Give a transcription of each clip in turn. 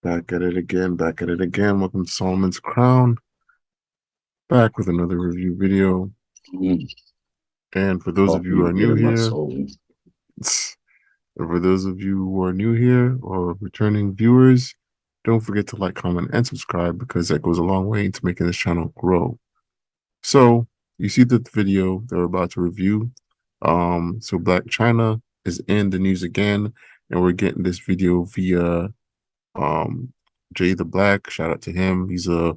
Back at it again, back at it again. Welcome to Solomon's Crown. Back with another review video. Mm, And for those of you Coffee who is are new getting my here, soul. for those of you who are new here or returning viewers, don't forget to like, comment, and subscribe because that goes a long way into making this channel grow. So you see the video that we're about to review. So Black China is in the news again, and we're getting this video via Jay the Black. Shout out to him. He's a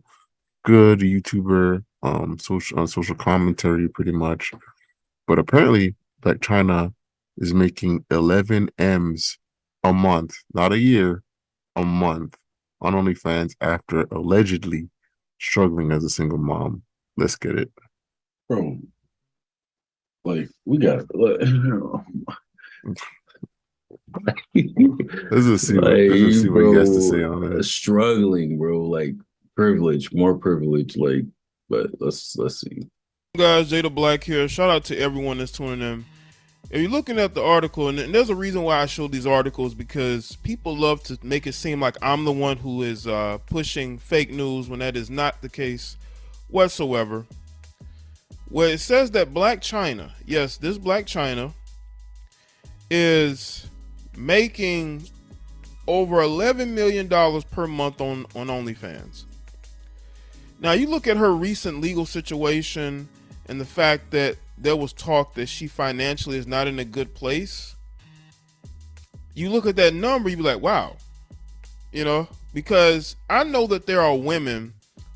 good YouTuber, social commentary pretty much. But apparently, Black China is making 11 M's a month, not a year, a month on OnlyFans after allegedly struggling as a single mom. Let's get it. Bro, like we got like, Let's just see what he has to bro, say on it. struggling, bro, like privilege, more privilege, like, but let's see. Guys, Jada Black here. Shout out to everyone that's tuning in. If you're looking at the article, and there's a reason why I show these articles, because people love to make it seem like I'm the one who is pushing fake news when that is not the case whatsoever. Where it says that Black China, yes, this Black China is making over $11 million per month on OnlyFans. Now, you look at her recent legal situation and the fact that there was talk that she financially is not in a good place. You look at that number, you be like, wow, because I know that there are women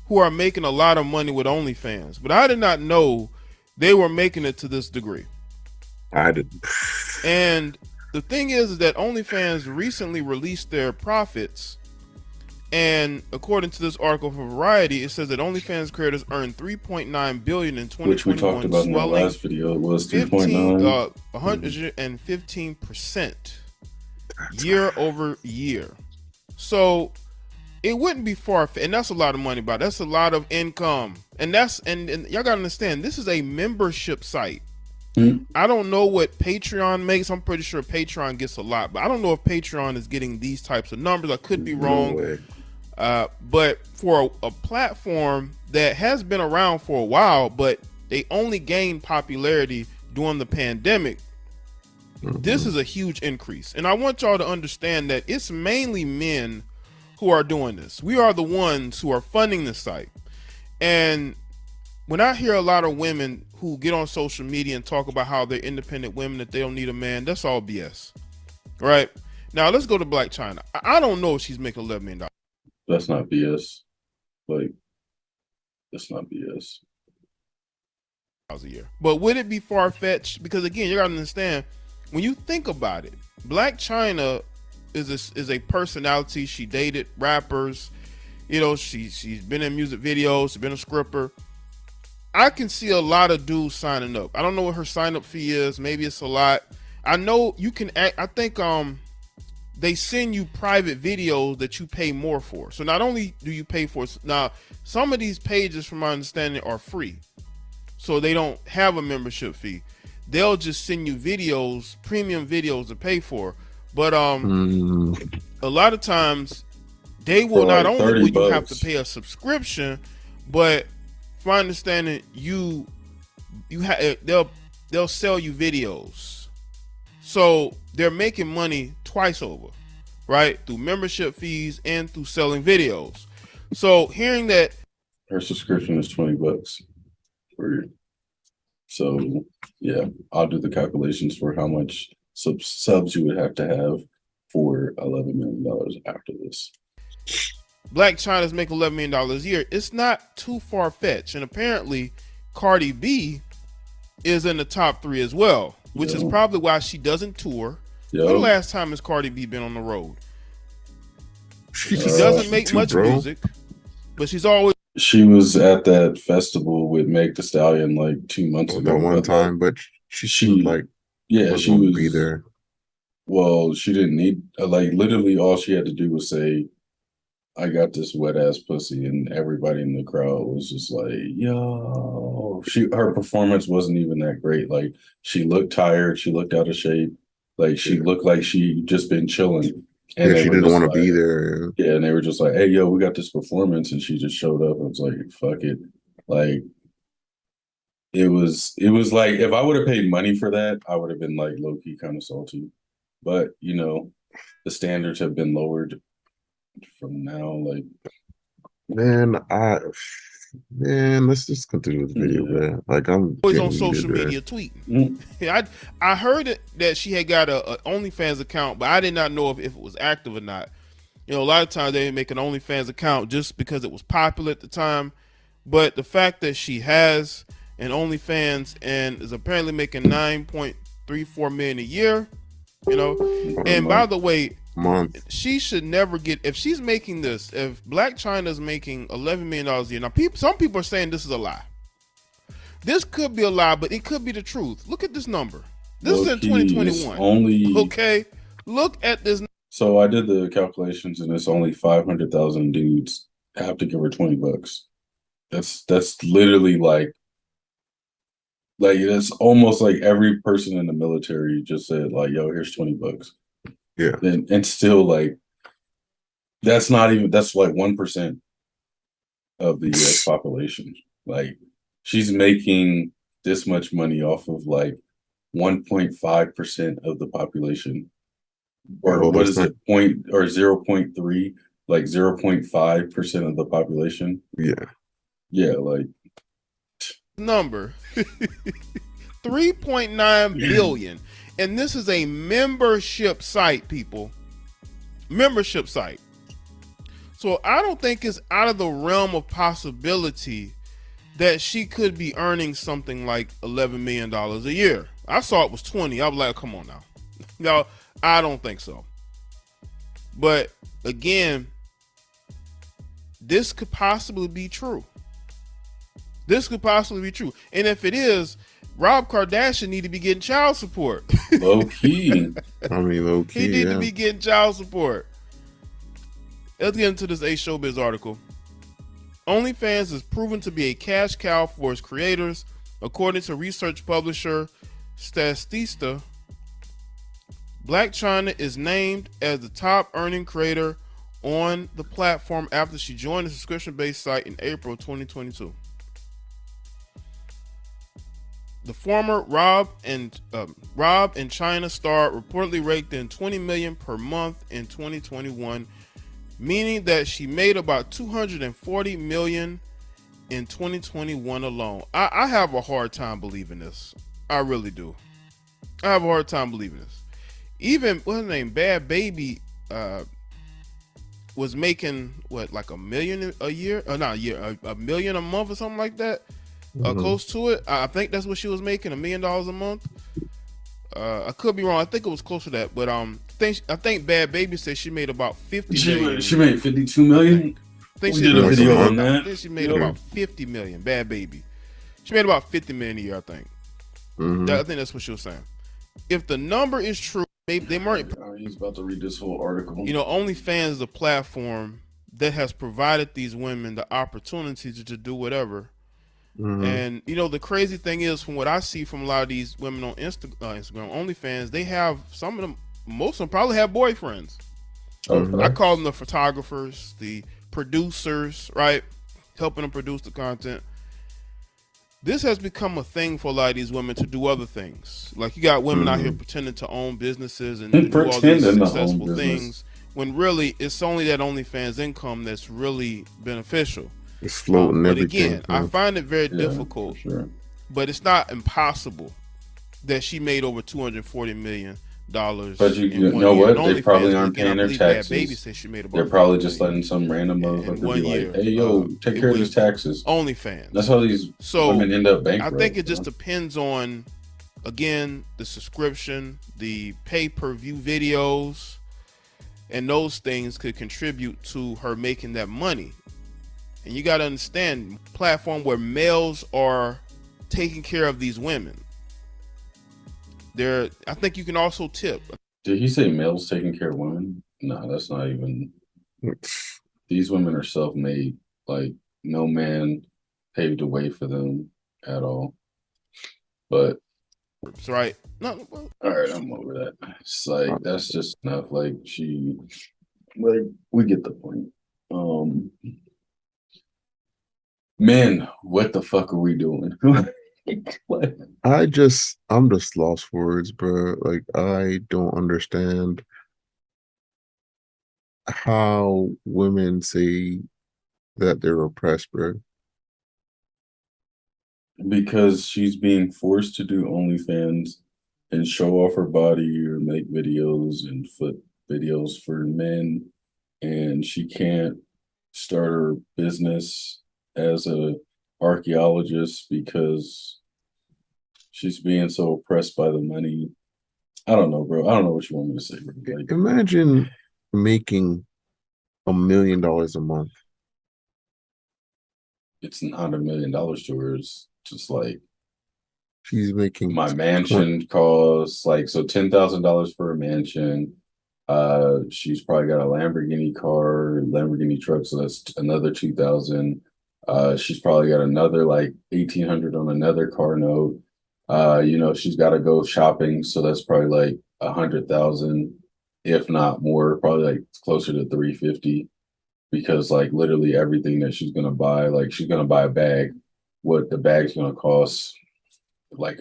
who are making a lot of money with OnlyFans, but I did not know they were making it to this degree. I didn't. And the thing is that OnlyFans recently released their profits. And according to this article from Variety, it says that OnlyFans creators earned $3.9 billion in Which we talked 2021, about in the swelling last video. It was 15 2.9. 115% year over year. So it wouldn't be far-fetched, and that's a lot of money, but that's a lot of income. And y'all gotta understand, this is a membership site. Mm, I don't know what Patreon makes. I'm pretty sure Patreon gets a lot, but I don't know if Patreon is getting these types of numbers. I could be no wrong. way. But for a platform that has been around for a while, but they only gained popularity during the pandemic, this is a huge increase. And I want y'all to understand that it's mainly men who are doing this. We are the ones who are funding the site. And when I hear a lot of women who get on social media and talk about how they're independent women, that they don't need a man, that's all BS. Right? Now let's go to Black China. I don't know if she's making $11 million. That's not BS. Like, that's not BS. A year. But would it be far-fetched? Because again, you gotta understand, when you think about it, Black China is a personality. She dated rappers, she's been in music videos, she's been a scripper. I can see a lot of dudes signing up. I don't know what her sign-up fee is. Maybe it's a lot. I know you can act, I think they send you private videos that you pay more for. So not only do you pay for, now some of these pages from my understanding are free, so they don't have a membership fee. They'll just send you videos, premium videos to pay for. But a lot of times they will, For not like only 30 will you have to bucks. pay a subscription, but from my understanding, they'll sell you videos. So they're making money twice over, right? Through membership fees and through selling videos. So hearing that Her subscription is 20 bucks per year. So yeah, I'll do the calculations for how much subs you would have to have for $11 million after this. Black China's making $11 million a year, it's not too far-fetched. And apparently Cardi B is in the top 3 as well, which is probably why she doesn't tour. When the last time has Cardi B been on the road? She doesn't make much music, but she's always. She was at that festival with Meg Thee Stallion like 2 months ago. That one time, but she seemed like yeah, she was be there. Well, she didn't need like literally all she had to do was say, "I got this wet ass pussy," and everybody in the crowd was just like, "Yo!" Her performance wasn't even that great. Like she looked tired, she looked out of shape, like she looked like she just been chilling And Yeah, they she were didn't just want to like, be there. yeah, and they were just like, hey, yo, we got this performance. And she just showed up. I was like, fuck it. Like, it was like, if I would have paid money for that, I would have been like low key kind of salty. But, the standards have been lowered from now. Like, Man, let's just continue with the video, yeah. man. Like I'm Always on getting heated social there. media tweeting. Mm. I heard that she had got a OnlyFans account, but I did not know if it was active or not. A lot of times they make an OnlyFans account just because it was popular at the time. But the fact that she has an OnlyFans and is apparently making 9.34 million a year, Or a and by month. the way, Month. she should never get, if she's making this, if Black China is making $11 million a year. Now, some people are saying this is a lie. This could be a lie, but it could be the truth. Look at this number. This Low is in key, it's 2021. only Okay, look at this. so I did the calculations, and it's only 500,000 dudes have to give her $20. That's literally like it's almost like every person in the military just said like, "Yo, here's $20," Yeah. and still like that's like 1% of the U.S. population. Like she's making this much money off of like 1.5% of the population, or Oh, what that's is not. it, point or 0.3, like 0.5% of the population. Yeah. Yeah, like Number 3.9 billion, and this is a membership site, people. Membership site. So I don't think it's out of the realm of possibility that she could be earning something like $11 million a year. I saw it was 20. I was like, come on now. No, I don't think so. But again, this could possibly be true. This could possibly be true. And if it is, Rob Kardashian need to be getting child support. low key. I mean, low He key, need yeah. to be getting child support. Let's get into this A Showbiz article. OnlyFans is proven to be a cash cow for its creators, according to research publisher Statista. Black Chyna is named as the top earning creator on the platform after she joined the subscription-based site in April 2022. The former Rob and Chyna star reportedly raked in $20 million per month in 2021, meaning that she made about $240 million in 2021 alone. I have a hard time believing this. I really do. I have a hard time believing this. Even what's her name, Bad Baby, was making what, like $1 million a year? Or not a year, $1 million a month or something like that. Close to it. I think that's what she was making, $1 million a month. I could be wrong. I think it was close to that, but I think Bad Baby said she made about 50 million. She made 52 million. I think We she did a Like a video on month. I that. think she made Yep. about 50 million. Bad Baby. She made about 50 million a year, I think. Mhm. I think that's what she was saying. If the number is true, they might. He's about to read this whole article. OnlyFans is a platform that has provided these women the opportunity to do whatever. Mhm. And the crazy thing is, from what I see from a lot of these women on Instagram, OnlyFans, they have some of them. Most of them probably have boyfriends. Okay. I call them the photographers, the producers, right? Helping them produce the content. This has become a thing for a lot of these women to do other things. Like you got women out here pretending to own businesses and do all these Pretending to own successful business. things when really it's only that OnlyFans income that's really beneficial. It's floating But everything. again, I find it very Yeah, difficult, for sure. but it's not impossible that she made over $240 million. But you in one know year. what? And They probably OnlyFans, aren't again, I paying their believe Bad taxes. Baby said she made about They're probably 50 just million letting some random in motherfucker one be year, like, "Hey, yo, take care of these with taxes." OnlyFans. That's how these women end up bankrupt. I think it just bro. depends on, again, the subscription, the pay-per-view videos, and those things could contribute to her making that money. And you got to understand, platform where males are taking care of these women. I think you can also tip. Did he say males taking care of women? No, that's not even. These women are self-made. Like no man paved the way for them at all. But right? No, well, All right, I'm over that. It's like that's just enough. Like like we get the point. Um, Man, what the fuck are we doing? Like, I'm just lost for words, bro. Like I don't understand how women say that they're oppressed, bro. because she's being forced to do OnlyFans and show off her body or make videos and foot videos for men, and she can't start her business as a archaeologist because she's being so oppressed by the money. I don't know, bro. I don't know what you want me to say, bro. Like, Imagine making $1 million a month. it's not $1 million to her. It's just like She's making my 20. mansion costs like so $10,000 for a mansion. She's probably got a Lamborghini car, Lamborghini truck, so that's another 2,000. She's probably got another like 1,800 on another car note. She's got to go shopping, so that's probably like 100,000, if not more, probably like closer to 350. Because like literally everything that she's gonna buy, like she's gonna buy a bag. What the bag's gonna cost like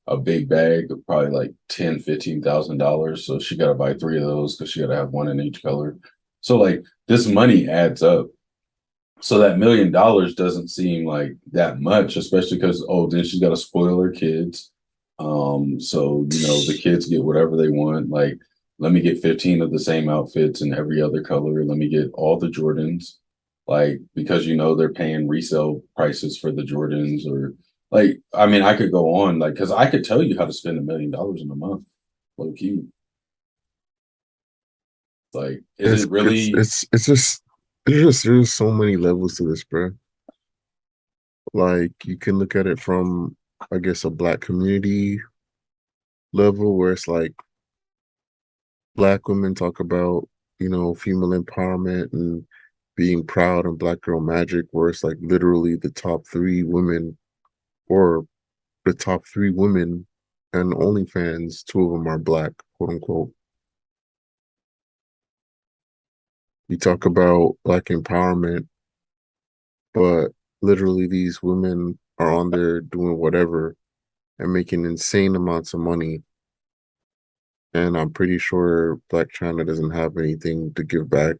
a big bag of probably like 10, 15,000 dollars. So she got to buy three of those because she got to have one in each color. So like this money adds up. So that $1 million doesn't seem like that much, especially because then she's got to spoil her kids. So the kids get whatever they want. Like, let me get 15 of the same outfits in every other color. Let me get all the Jordans. Like, because they're paying resale prices for the Jordans, or like, I mean, I could go on, like, because I could tell you how to spend $1 million in a month, low key. Like, is It's it it's really? it's it's just there's so many levels to this, bro. Like you can look at it from, I guess, a black community level where it's like black women talk about, female empowerment and being proud and black girl magic, where it's like literally the top three women or the top three women and OnlyFans, two of them are black, quote unquote. You talk about black empowerment, but literally these women are on there doing whatever and making insane amounts of money. And I'm pretty sure Black China doesn't have anything to give back.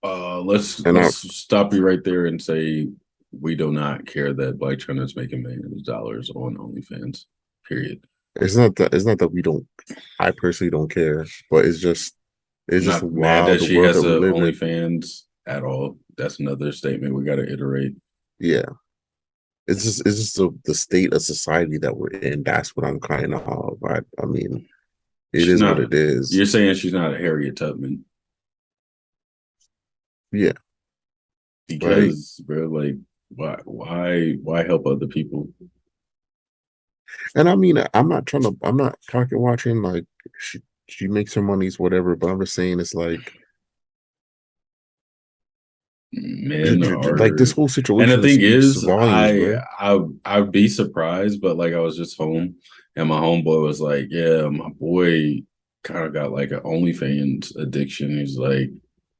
Let's And I, stop you right there and say we do not care that Black China is making millions of dollars on OnlyFans. Period. it's not that we don't. I personally don't care, but it's I'm just not mad wild that the she world has that we a live in. OnlyFans at all. That's another statement we got to iterate. Yeah, it's just the state of society that we're in. That's what I'm kind of. I mean, it She's is what not. it is. You're saying she's not a Harriet Tubman Yeah, like, because, bro, like, why help other people? and I mean, I'm not pocket watching. Like, she makes her monies, whatever. But I'm just saying, it's like, Men like this are, whole and the situation thing speaks is, volumes, bro. I'd be surprised, but like I was just home, and my homeboy was like, "Yeah, my boy kind of got like an OnlyFans addiction." He's like,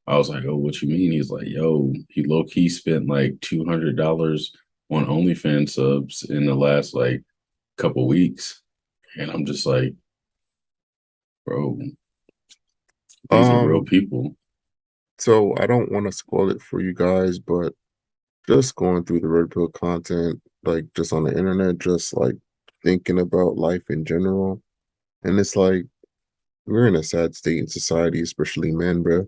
I was like, "Oh, what you mean?" He's like, "Yo, he low key spent like $200 on OnlyFans subs in the last like couple weeks," and I'm just like, "Bro, these are real Um, people." so I don't want to spoil it for you guys, but just going through the red pill content, like just on the internet, just like thinking about life in general. And it's like we're in a sad state in society, especially men, bro.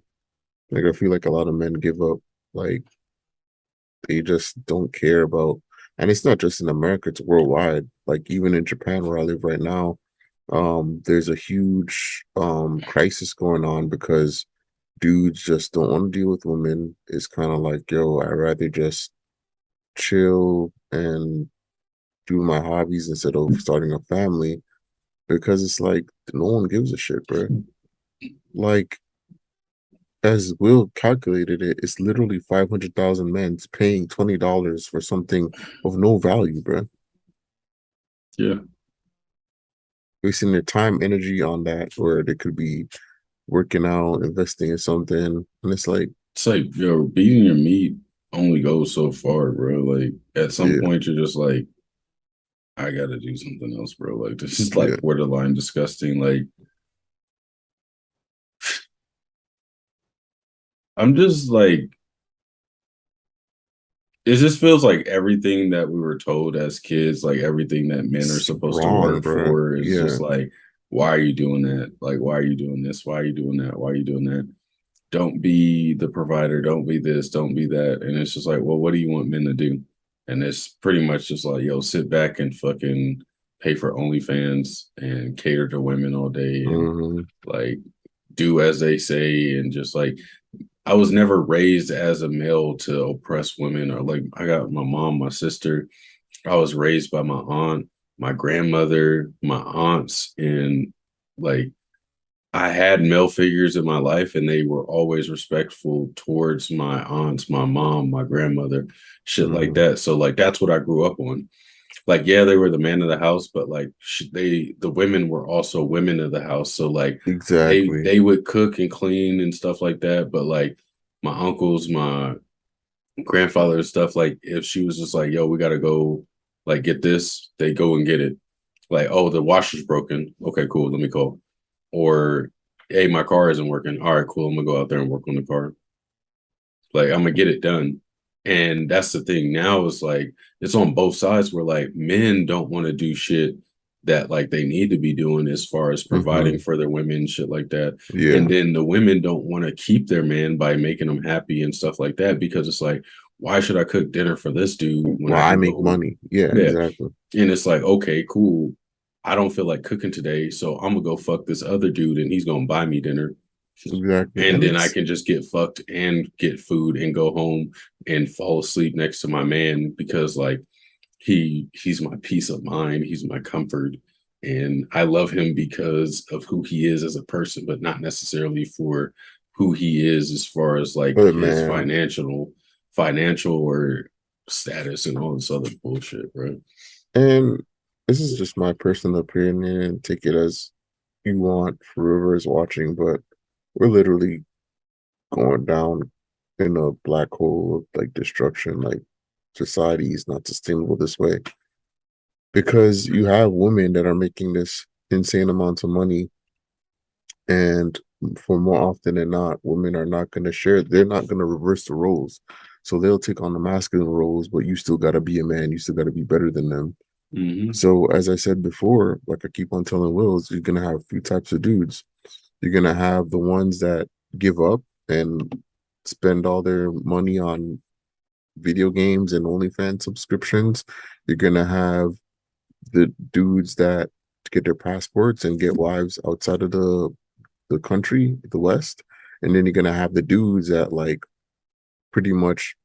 Like I feel like a lot of men give up. Like they just don't care about, and it's not just in America, it's worldwide. Like even in Japan where I live right now, there's a huge crisis going on because dudes just don't want to deal with women. It's kind of like, yo, I'd rather just chill and do my hobbies instead of starting a family because it's like no one gives a shit, bro. Like as Will calculated it, it's literally 500,000 men paying $20 for something of no value, bro. Yeah, wasting their time, energy on that, where they could be working out, investing in something, and it's like, yo, beating your meat only goes so far, bro. Like at some yeah, point, you're just like, I gotta do something else, bro. Like this is yeah, like borderline disgusting. Like I'm just like, it just feels like everything that we were told as kids, like everything that men are it's supposed to wrong, work bro. for, is Yeah, just like, why are you doing that? Like, why are you doing this? Why are you doing that? Why are you doing that? Don't be the provider. Don't be this. Don't be that. And it's just like, well, what do you want men to do? And it's pretty much just like, yo, sit back and fucking pay for OnlyFans and cater to women all day and hmm, like do as they say and just like I was never raised as a male to oppress women or like I got my mom, my sister. I was raised by my aunt, my grandmother, my aunts, and like I had male figures in my life and they were always respectful towards my aunts, my mom, my grandmother, shit like hmm, that. So like that's what I grew up on. Like yeah, they were the man of the house, but like the women were also women of the house. So like exactly. they would cook and clean and stuff like that. But like my uncles, my grandfather and stuff, like if she was just like, yo, we gotta go like get this, they go and get it. Like, oh, the washer's broken. Okay, cool, let me call. Or hey, my car isn't working. All right, cool. I'm gonna go out there and work on the car. Like I'm gonna get it done. And that's the thing. Now it's like it's on both sides where like men don't want to do shit that like they need to be doing as far as providing Hmm, for their women, shit like that. And yeah. then the women don't want to keep their man by making them happy and stuff like that because it's like, why should I cook dinner for this dude when Well, I I can make go? money. Yeah, Yeah. exactly. And it's like, okay, cool. I don't feel like cooking today, so I'm gonna go fuck this other dude and he's gonna buy me dinner Exactly. and And then I it's can just get fucked and get food and go home and fall asleep next to my man because like he's my peace of mind, he's my comfort, and I love him because of who he is as a person, but not necessarily for who he is as far as like but his man, financial or status and all this other bullshit, right? and this is just my personal opinion and take it as you want for whoever is watching, but we're literally going down in a black hole of like destruction. Like society is not sustainable this way because you have women that are making this insane amounts of money, and for more often than not, women are not going to share. They're not going to reverse the roles, so they'll take on the masculine roles, but you still got to be a man. You still got to be better than them. Mm-hmm. So as I said before, like I keep on telling Wills, you're gonna have a few types of dudes. You're gonna have the ones that give up and spend all their money on video games and OnlyFans subscriptions. You're gonna have the dudes that get their passports and get wives outside of the country, the West. And then you're gonna have the dudes that like pretty much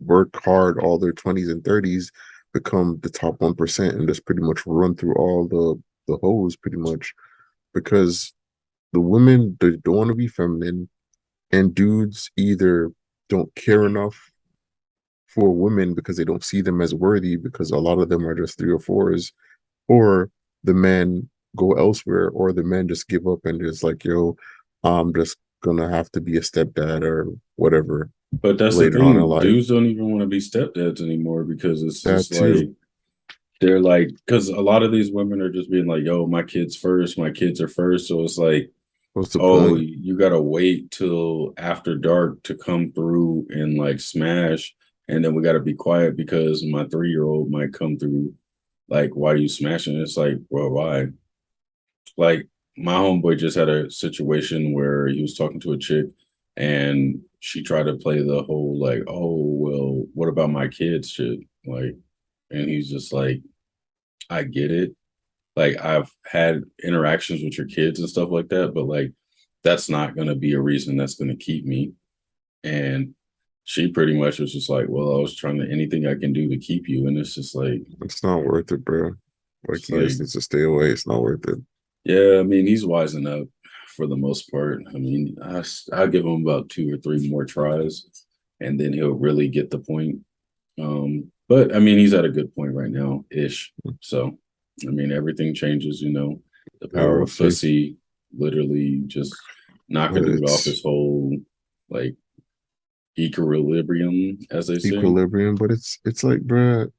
work hard all their 20s and 30s, become the top 1% and just pretty much run through all the hoes pretty much because the women they don't want to be feminine, and dudes either don't care enough for women because they don't see them as worthy because a lot of them are just three or fours, or the men go elsewhere, or the men just give up and just like, yo, I'm just gonna have to be a stepdad or whatever But that's the later on in thing, life. dudes don't even want to be stepdads anymore because it's That just like too. they're like, because a lot of these women are just being like, yo, my kids first, my kids are first. So it's like, What's the oh, point? you gotta wait till after dark to come through and like smash. And then we gotta be quiet because my 3-year-old might come through. Like, why are you smashing? It's like, well, why? Like, my homeboy just had a situation where he was talking to a chick and she tried to play the whole like, oh, well, what about my kids shit? Like, and he's just like, I get it. Like I've had interactions with your kids and stuff like that, but like that's not gonna be a reason that's gonna keep me. And she pretty much was just like, well, I was trying to anything I can do to keep you. And It's not worth it, bro. Like it's he just like, needs to stay away. It's not worth it. yeah, I mean, he's wising up for the most part. I mean, I'll give him about 2 or 3 more tries and then he'll really get the point. But I mean, he's at a good point right now ish. So, I mean, everything changes, you know. The Yeah, power we'll of see. pussy, literally just knock a But dude off it's his whole like equilibrium, as they say. equilibrium. But it's like, bruh,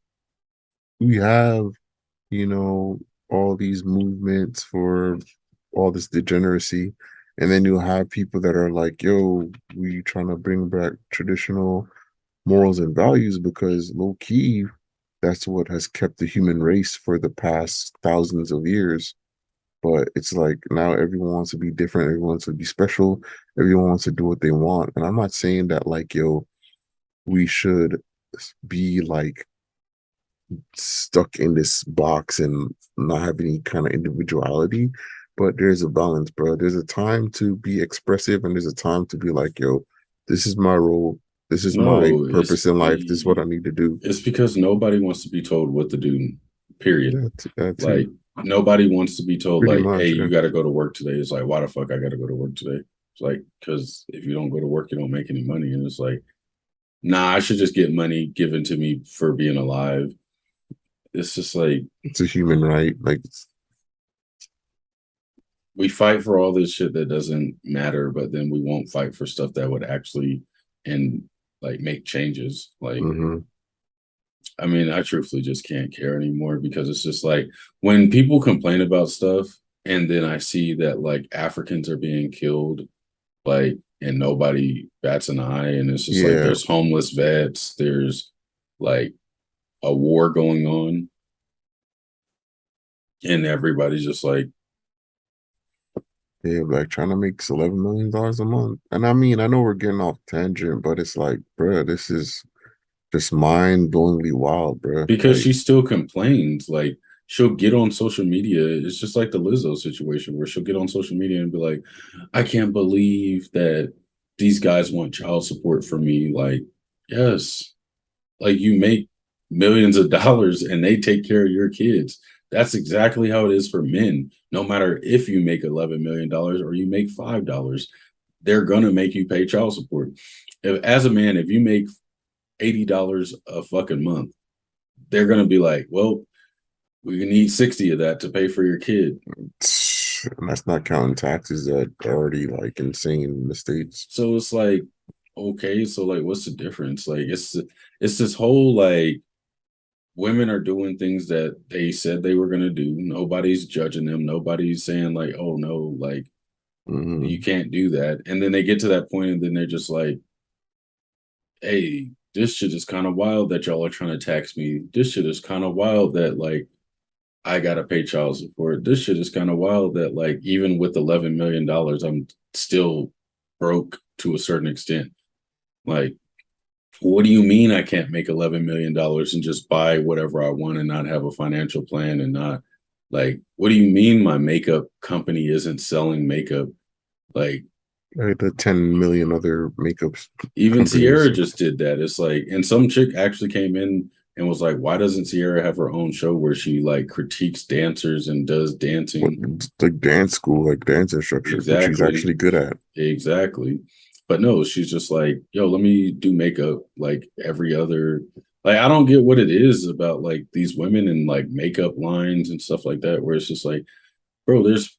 we have, you know, all these movements for all this degeneracy. And then you'll have people that are like, yo, we trying to bring back traditional morals and values because low key, that's what has kept the human race for the past thousands of years. But it's like now everyone wants to be different, everyone wants to be special, everyone wants to do what they want. And I'm not saying that like, yo, we should be like stuck in this box and not have any kind of individuality. But there's a balance, bro. There's a time to be expressive and there's a time to be like, yo, this is my role. This is my No, purpose in life. This is what I need to do. it's because nobody wants to be told what to do. Period. That too. Like nobody wants to be told Pretty like, "Hey, much. Yeah. you got to go to work today." It's like, why the fuck I got to go to work today? It's like because if you don't go to work, you don't make any money, and it's like, nah, I should just get money given to me for being alive. It's just like It's a human right. Like we fight for all this shit that doesn't matter, but then we won't fight for stuff that would actually and like make changes. Like mhm. I mean, I truthfully just can't care anymore because it's just like when people complain about stuff and then I see that like Africans are being killed, like, and nobody bats an eye. And it's just like Yeah. there's homeless vets, there's like a war going on, and everybody's just like, Yeah, like China makes $11 million a month. And I mean, I know we're getting off tangent, but it's like, bruh, this is just mind-blowingly wild, bruh. because Like, she still complains. Like she'll get on social media. It's just like the Lizzo situation where she'll get on social media and be like, I can't believe that these guys want child support from me. Like, yes, like you make millions of dollars and they take care of your kids. That's exactly how it is for men. No matter if you make $11 million or you make $5, they're gonna make you pay child support. As a man, if you make $80 a fucking month, they're gonna be like, well, we need 60 of that to pay for your kid. and that's not counting taxes that are already like insane in the States. So it's like, okay, so like what's the difference? Like it's this whole like women are doing things that they said they were gonna do. Nobody's judging them. Nobody's saying like, oh no, like you Mhm. can't do that. And then they get to that point and then they're just like, hey, this shit is kind of wild that y'all are trying to tax me. This shit is kind of wild that like I gotta pay child support. This shit is kind of wild that like even with $11 million, I'm still broke to a certain extent. Like, what do you mean I can't make $11 million and just buy whatever I want and not have a financial plan and not like what do you mean my makeup company isn't selling makeup? Like Like the 10 million other makeup even companies. Sierra just did that. It's like, and some chick actually came in and was like, why doesn't Sierra have her own show where she like critiques dancers and does What dancing? like dance school, like dance instructor, which she's Exactly. actually good at. Exactly. But no, she's just like, yo, let me do makeup like every other. Like, I don't get what it is about like these women and like makeup lines and stuff like that, where it's just like, bro, there's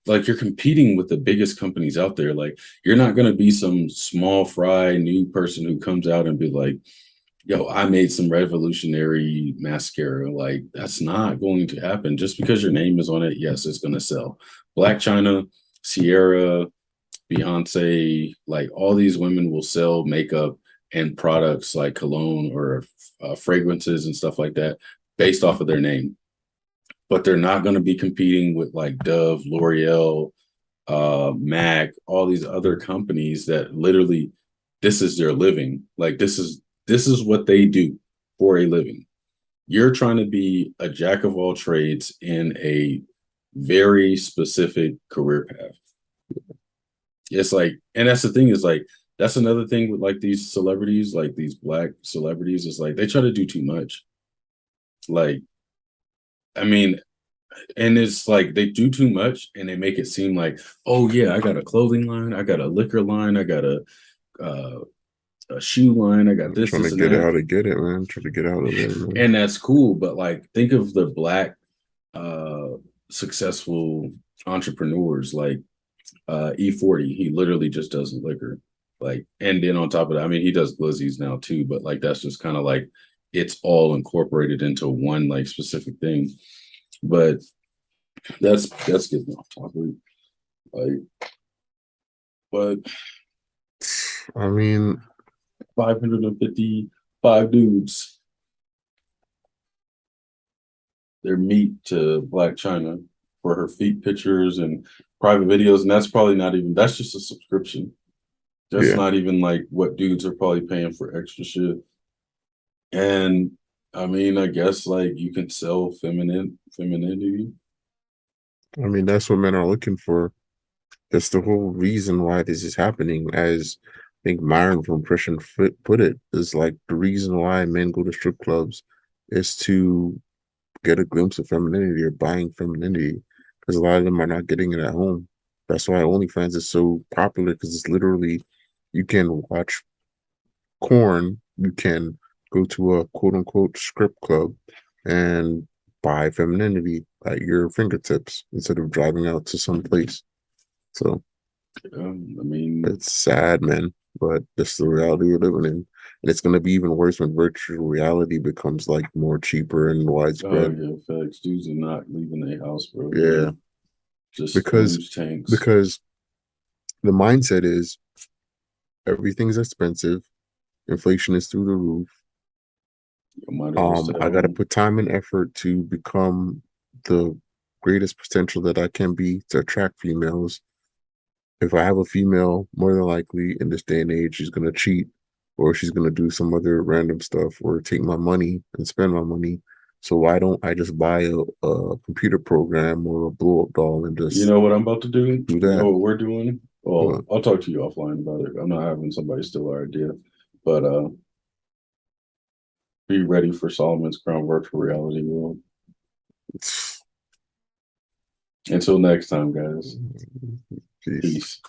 like you're competing with the biggest companies out there. Like, you're not going to be some small fry new person who comes out and be like, yo, I made some revolutionary mascara. Like, that's not going to happen just because your name is on it. Yes, it's going to sell. Black China, Sierra, Beyonce, like all these women will sell makeup and products like cologne or fragrances and stuff like that based off of their name. But they're not going to be competing with like Dove, L'Oreal, Mac, all these other companies that literally this is their living. Like this is what they do for a living. You're trying to be a jack of all trades in a very specific career path. It's like, and that's the thing is like, that's another thing with like these celebrities, like these black celebrities, is like they try to do too much. Like, I mean, and it's like they do too much and they make it seem like, oh yeah, I got a clothing line, I got a liquor line, I got uh, a shoe line, I got I'm this, trying to this, and get it that, how to get it, man. Trying to get out of there, man. and that's cool. But like, think of the black uh successful entrepreneurs like E40. He literally just does liquor. Like, and then on top of that, I mean, he does glizzies now too, but like that's just kind of like it's all incorporated into one like specific thing. But that's getting off topic. Like, but I mean, 555 dudes, their meat to Black China for her feet pictures and private videos, and that's probably not even. That's just a subscription. That's yeah. not even like what dudes are probably paying for extra shit. And I mean, I guess like you can sell femininity. I mean, that's what men are looking for. That's the whole reason why this is happening. As I think Myron from Prussian put it, is like the reason why men go to strip clubs is to get a glimpse of femininity or buying femininity, because a lot of them are not getting it at home. That's why OnlyFans is so popular, because it's literally you can watch corn, you can go to a quote unquote strip club and buy femininity at your fingertips instead of driving out to some place. So I mean, it's sad, man, but that's the reality we're living in. And it's going to be even worse when virtual reality becomes like more cheaper and oh widespread. yeah, facts. Dudes are not leaving their house, bro. Yeah, Just because fumes tanks. because the mindset is everything's expensive, inflation is through the roof. You might as well stay I got to home. put time and effort to become the greatest potential that I can be to attract females. If I have a female, more than likely in this day and age, she's gonna cheat, or she's gonna do some other random stuff, or take my money and spend my money. So why don't I just buy a computer program or a blow up doll and You just know what I'm about to do? do You know that? what we're doing? Well, But I'll talk to you offline about it. I'm not having somebody steal our idea, but be ready for Solomon's Crown virtual reality world. Until next time, guys. peace. Peace.